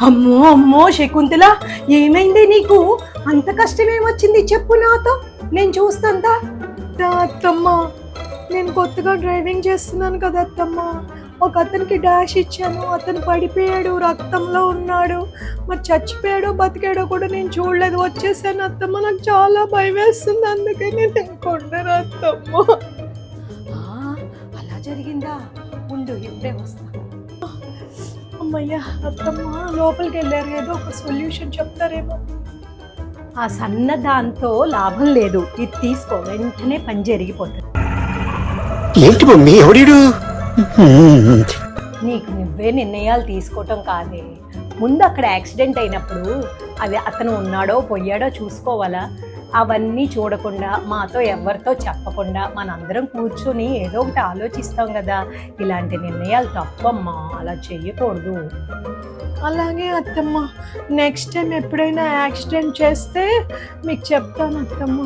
అమ్మో అమ్మో శకుంతల, ఏమైంది నీకు? అంత కష్టం ఏమొచ్చింది చెప్పు నాతో, నేను చూస్తాంతా. అత్తమ్మ, నేను కొత్తగా డ్రైవింగ్ చేస్తున్నాను కదా అత్తమ్మ. ఒక అతనికి డాష్ ఇచ్చాను, అతను పడిపోయాడు, రక్తంలో ఉన్నాడు. మరి చచ్చిపోయాడో బతికాడో కూడా నేను చూడలేదు, వచ్చేసాను అత్తమ్మ. నాకు చాలా భయం వేస్తుంది, అందుకని నేను కొండను అత్తమ్మ. అలా జరిగిందా? ఉండు, ఇప్పుడే వస్తా. అమ్మయ్యా అత్తమ్మ, లోపలికి వెళ్ళారు, ఏదో ఒక సొల్యూషన్ చెప్తారేమో. ఆ సన్న దాంతో లాభం లేదు, ఇది తీసుకో, వెంటనే పని జరిగిపోతుంది. ఏంటి మమ్మీ, ఎవడీడు? నీకు నువ్వే నిర్ణయాలు తీసుకోవటం కాదే, ముందు అక్కడ యాక్సిడెంట్ అయినప్పుడు అది అతను ఉన్నాడో పోయాడో చూసుకోవాలా? అవన్నీ చూడకుండా, మాతో ఎవరితో చెప్పకుండా మనందరం కూర్చొని ఏదో ఒకటి ఆలోచిస్తాం కదా. ఇలాంటి నిర్ణయాలు తప్పమ్మా, అలా చెయ్యకూడదు. అలాగే అత్తమ్మ, నెక్స్ట్ టైం ఎప్పుడైనా యాక్సిడెంట్ చేస్తే మీకు చెప్తాను అత్తమ్మ.